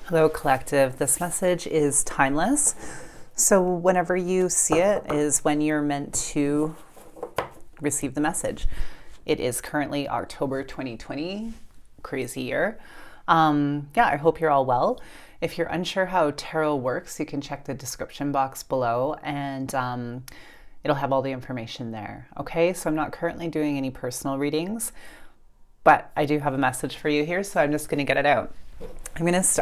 Hello, collective. This message is timeless. So, whenever you see it, is when you're meant to receive the message. It is currently October 2020, crazy year. I hope you're all well. If you're unsure how tarot works, you can check the description box below and it'll have all the information there. Okay, so I'm not currently doing any personal readings, but I do have a message for you here, so I'm just going to get it out.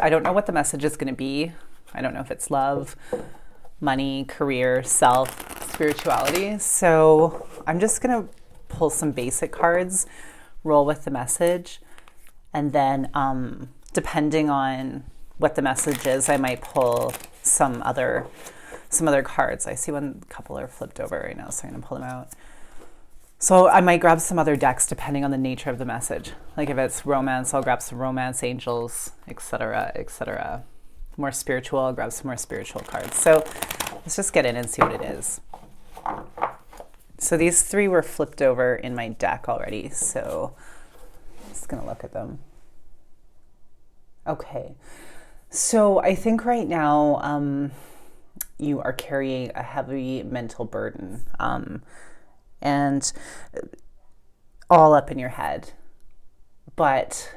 I don't know what the message is going to be. I don't know if it's love, money, career, self, spirituality. So I'm just going to pull some basic cards, roll with the message, and then depending on what the message is, I might pull some other cards. I see a couple are flipped over right now, so I'm going to pull them out. So I might grab some other decks depending on the nature of the message. Like if it's romance, I'll grab some romance, angels, etc., etc. More spiritual, I'll grab some more spiritual cards. So let's just get in and see what it is. So these three were flipped over in my deck already, so I'm just going to look at them. Okay. So I think right now you are carrying a heavy mental burden. And all up in your head. But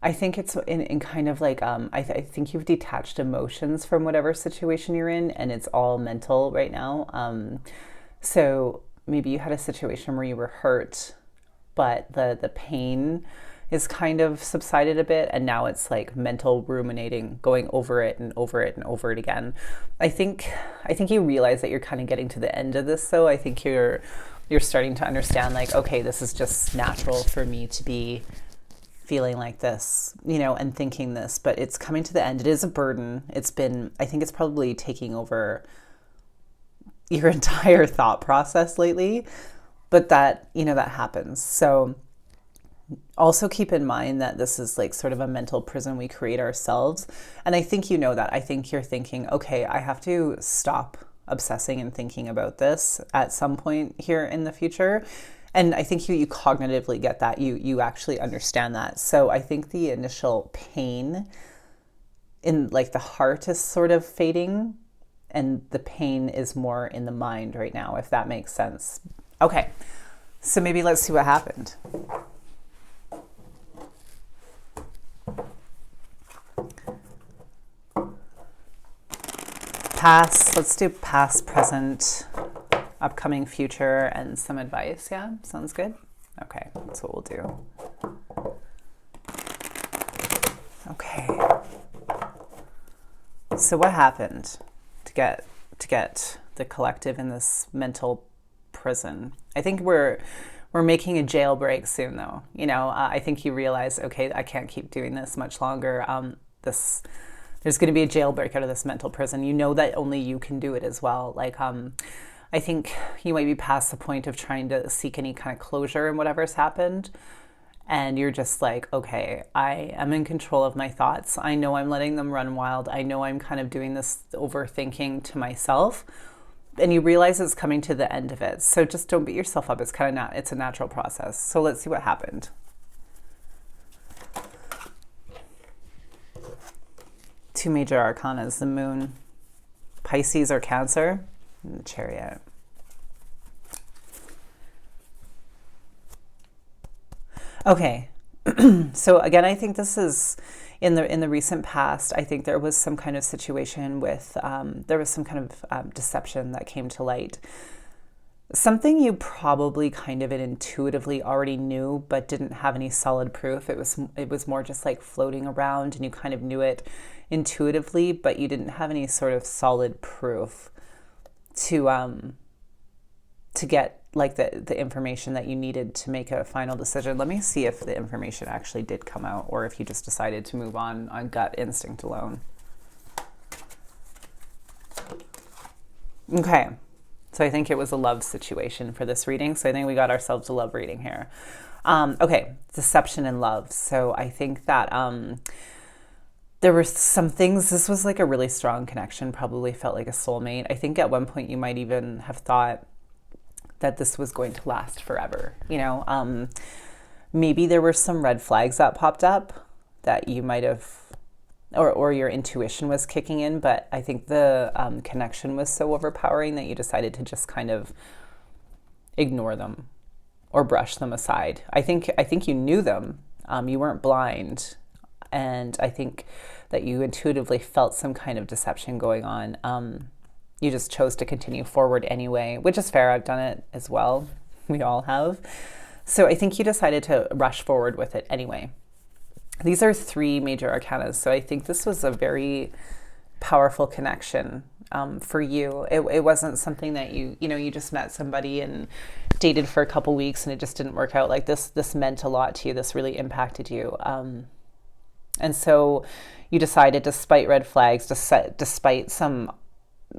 I think it's in kind of like, I think you've detached emotions from whatever situation you're in, and it's all mental right now. So maybe you had a situation where you were hurt, but the pain is kind of subsided a bit, and now it's like mental ruminating, going over it and over it and over it again. I think you realize that you're kind of getting to the end of this, so I think you're starting to understand, like, okay, this is just natural for me to be feeling like this, and thinking this, but it's coming to the end. It is a burden. I think it's probably taking over your entire thought process lately, but that happens. So also keep in mind that this is like sort of a mental prison we create ourselves. And I think you know that. I think you're thinking, okay, I have to stop obsessing and thinking about this at some point here in the future. And I think you cognitively get that. You actually understand that. So I think the initial pain in like the heart is sort of fading, and the pain is more in the mind right now, if that makes sense. Okay, so maybe let's see what happened. Past, let's do past, present, upcoming, future, and some advice. Yeah, sounds good. Okay, that's what we'll do. Okay. So what happened to get the collective in this mental prison? I think we're making a jailbreak soon, though. I think you realize, okay, I can't keep doing this much longer. There's going to be a jailbreak out of this mental prison. You know that only you can do it as well. Like, I think you might be past the point of trying to seek any kind of closure in whatever's happened. And you're just like, okay, I am in control of my thoughts. I know I'm letting them run wild. I know I'm kind of doing this overthinking to myself. And you realize it's coming to the end of it. So just don't beat yourself up. It's it's a natural process. So let's see what happened. Two major arcana is the moon, Pisces or Cancer, and the Chariot. Okay, so again, I think this is in the recent past. I think there was some kind of situation with there was some kind of deception that came to light. Something you probably kind of intuitively already knew, but didn't have any solid proof. It was more just like floating around, and you kind of knew it intuitively, but you didn't have any sort of solid proof to get like the information that you needed to make a final decision. Let me see if the information actually did come out, or if you just decided to move on gut instinct alone. Okay. So I think it was a love situation for this reading. So I think we got ourselves a love reading here. Okay, deception and love. So I think that there were some things, this was like a really strong connection, probably felt like a soulmate. I think at one point you might even have thought that this was going to last forever. Maybe there were some red flags that popped up that you might have or your intuition was kicking in, but I think the connection was so overpowering that you decided to just kind of ignore them or brush them aside. I think you knew them. You weren't blind, and I think that you intuitively felt some kind of deception going on. You just chose to continue forward anyway, which is fair. I've done it as well. We all have. So I think you decided to rush forward with it anyway. These are 3 major arcana, so I think this was a very powerful connection for you. It wasn't something that you just met somebody and dated for a couple weeks and it just didn't work out. Like this meant a lot to you. This really impacted you. And so you decided, despite red flags, despite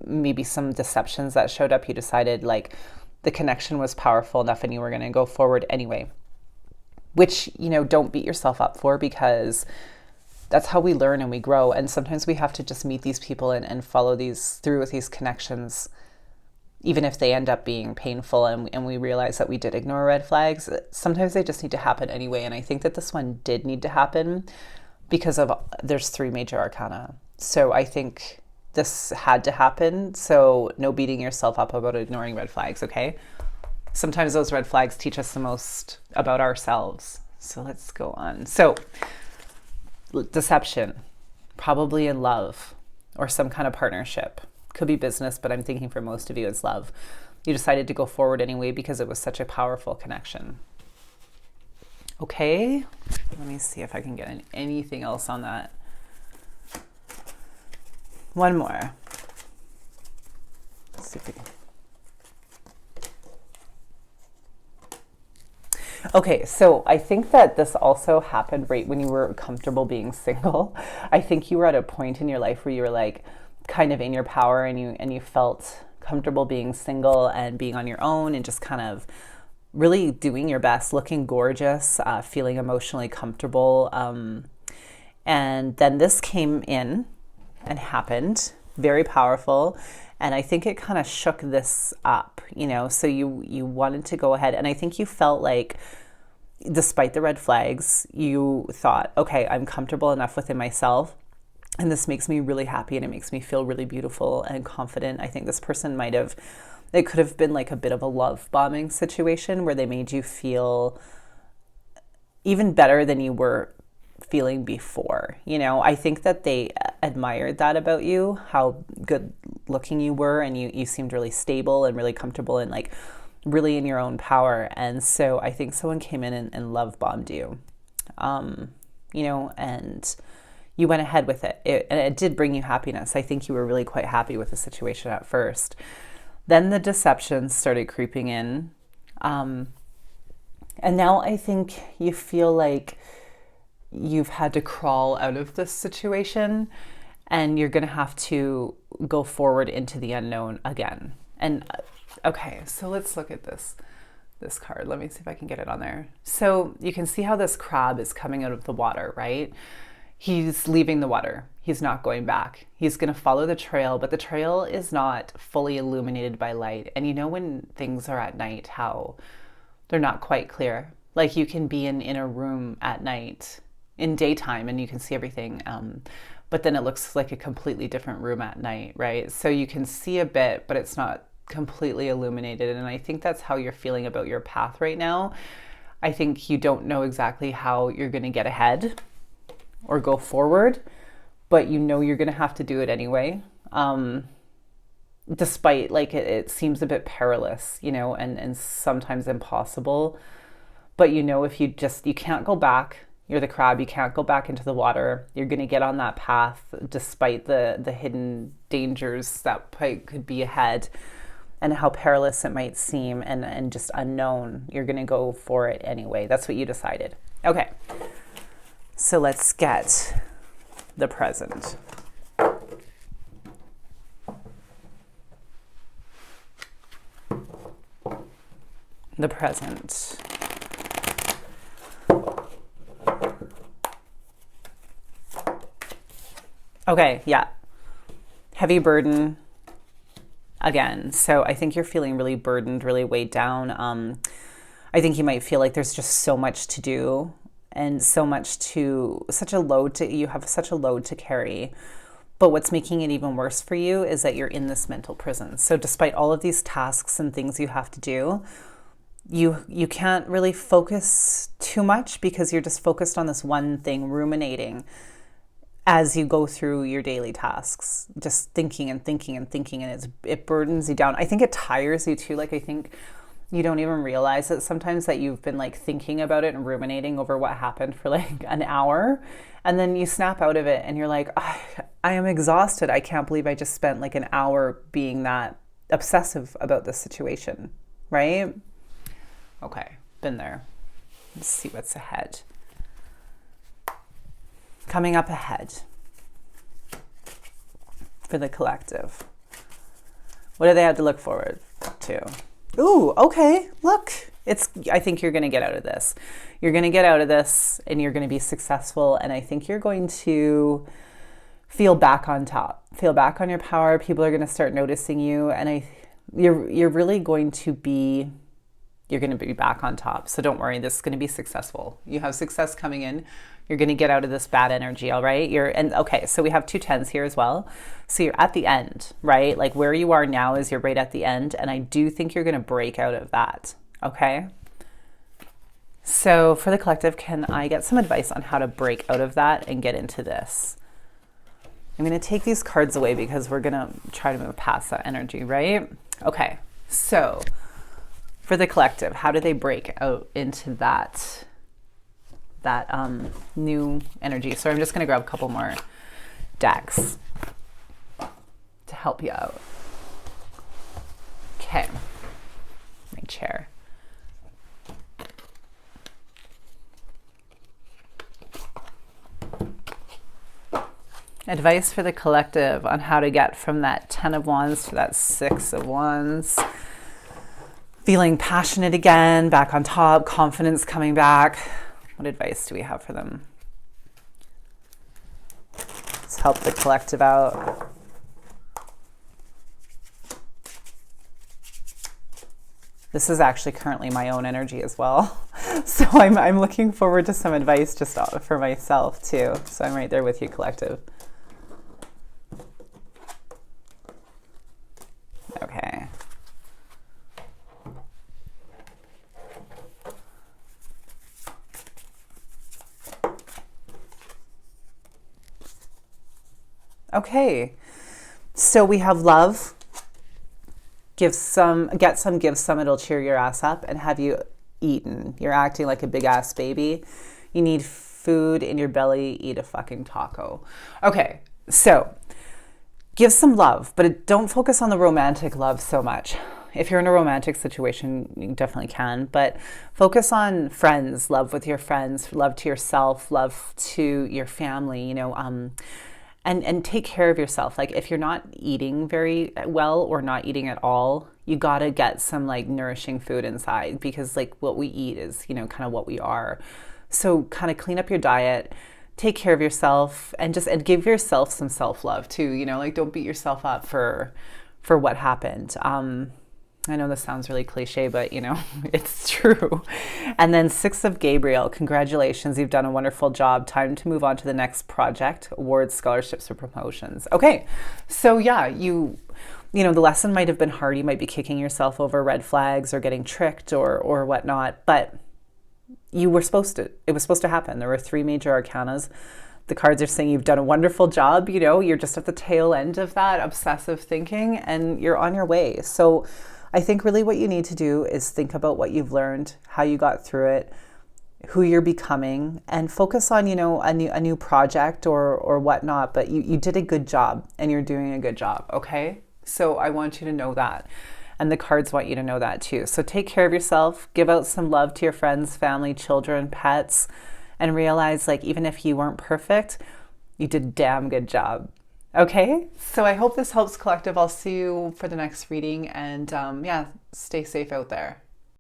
maybe some deceptions that showed up, you decided like the connection was powerful enough and you were going to go forward anyway. Which, don't beat yourself up for, because that's how we learn and we grow. And sometimes we have to just meet these people and follow through with these connections, even if they end up being painful and we realize that we did ignore red flags. Sometimes they just need to happen anyway. And I think that this one did need to happen because there's 3 major arcana. So I think this had to happen. So no beating yourself up about ignoring red flags, okay? Sometimes those red flags teach us the most about ourselves. So let's go on. So deception, probably in love or some kind of partnership. Could be business, but I'm thinking for most of you it's love. You decided to go forward anyway because it was such a powerful connection. Okay, let me see if I can get anything else on that. One more. Let's see if we can. Okay, so I think that this also happened right when you were comfortable being single. I think you were at a point in your life where you were like kind of in your power and you felt comfortable being single and being on your own and just kind of really doing your best, looking gorgeous, feeling emotionally comfortable. And then this came in and happened, very powerful. And I think it kind of shook this up, so you wanted to go ahead. And I think you felt like, despite the red flags, you thought, okay, I'm comfortable enough within myself. And this makes me really happy and it makes me feel really beautiful and confident. I think this person it could have been like a bit of a love bombing situation where they made you feel even better than you were feeling before. I think that they admired that about you, how good looking you were, and you seemed really stable and really comfortable and like really in your own power. And so I think someone came in and love bombed you, and you went ahead with it. And it did bring you happiness. I think you were really quite happy with the situation at first. Then the deceptions started creeping in. And now I think you feel like you've had to crawl out of this situation and you're going to have to go forward into the unknown again. And okay, so let's look at this card. Let me see if I can get it on there. So you can see how this crab is coming out of the water, right? He's leaving the water. He's not going back. He's going to follow the trail, but the trail is not fully illuminated by light. And when things are at night, how they're not quite clear. Like you can be in a room at night in daytime and you can see everything, but then it looks like a completely different room at night, right? So you can see a bit, but it's not completely illuminated. And I think that's how you're feeling about your path right now. I think you don't know exactly how you're going to get ahead or go forward, but you're going to have to do it anyway. Despite like it seems a bit perilous, and sometimes impossible, but if you can't go back. You're the crab, you can't go back into the water. You're going to get on that path despite the hidden dangers that could be ahead and how perilous it might seem and just unknown. You're going to go for it anyway. That's what you decided. Okay, so let's get the present. The present. Okay, yeah. Heavy burden again. So I think you're feeling really burdened, really weighed down. I think you might feel like there's just so much to do and such a load to, you have such a load to carry. But what's making it even worse for you is that you're in this mental prison. So despite all of these tasks and things you have to do, you can't really focus too much because you're just focused on this one thing, ruminating as you go through your daily tasks, just thinking and thinking and thinking, and it burdens you down. I think it tires you too. Like, I think you don't even realize it sometimes that you've been like thinking about it and ruminating over what happened for like an hour, and then you snap out of it and you're like, I am exhausted. I can't believe I just spent like an hour being that obsessive about this situation, right? Okay, been there. Let's see what's ahead. Coming up ahead for the collective. What do they have to look forward to? Ooh, okay, look. I think you're going to get out of this. You're going to get out of this and you're going to be successful. And I think you're going to feel back on top, feel back on your power. People are going to start noticing you. And you're really going to be, you're going to be back on top. So don't worry, this is going to be successful. You have success coming in. You're going to get out of this bad energy, all right? Okay, so we have 2 10s here as well. So you're at the end, right? Like where you are now is you're right at the end. And I do think you're going to break out of that, okay? So for the collective, can I get some advice on how to break out of that and get into this? I'm going to take these cards away because we're going to try to move past that energy, right? Okay, so for the collective, how do they break out into that new energy? So I'm just going to grab a couple more decks to help you out. Okay, my chair. Advice for the collective on how to get from that 10 of Wands to that 6 of Wands. Feeling passionate again, back on top, confidence coming back. What advice do we have for them? Let's help the collective out. This is actually currently my own energy as well. So I'm looking forward to some advice just for myself too. So I'm right there with you, collective. Okay. Okay. So we have love. Give some, get some, give some, it'll cheer your ass up. And have you eaten? You're acting like a big ass baby. You need food in your belly, eat a fucking taco. Okay, so give some love, but don't focus on the romantic love so much. If you're in a romantic situation, you definitely can, but focus on friends, love with your friends, love to yourself, love to your family, you know, and take care of yourself. Like if you're not eating very well or not eating at all, you gotta get some like nourishing food inside, because like what we eat is, you know, kind of what we are. So kind of clean up your diet, take care of yourself, and give yourself some self-love too, you know, like don't beat yourself up for what happened. I know this sounds really cliche, but you know, it's true. And then 6 of Gabriel, congratulations, you've done a wonderful job. Time to move on to the next project, awards, scholarships, or promotions. Okay, so yeah, you know, the lesson might have been hard. You might be kicking yourself over red flags or getting tricked or whatnot, but it was supposed to happen. There were 3 major arcanas. The cards are saying you've done a wonderful job. You know, you're just at the tail end of that obsessive thinking and you're on your way. So I think really what you need to do is think about what you've learned, how you got through it, who you're becoming, and focus on, you know, a new project or whatnot. But you did a good job and you're doing a good job. Okay. So I want you to know that. And the cards want you to know that too. So take care of yourself, give out some love to your friends, family, children, pets, and realize like even if you weren't perfect, you did a damn good job. Okay, so I hope this helps, collective. I'll see you for the next reading, and yeah, stay safe out there.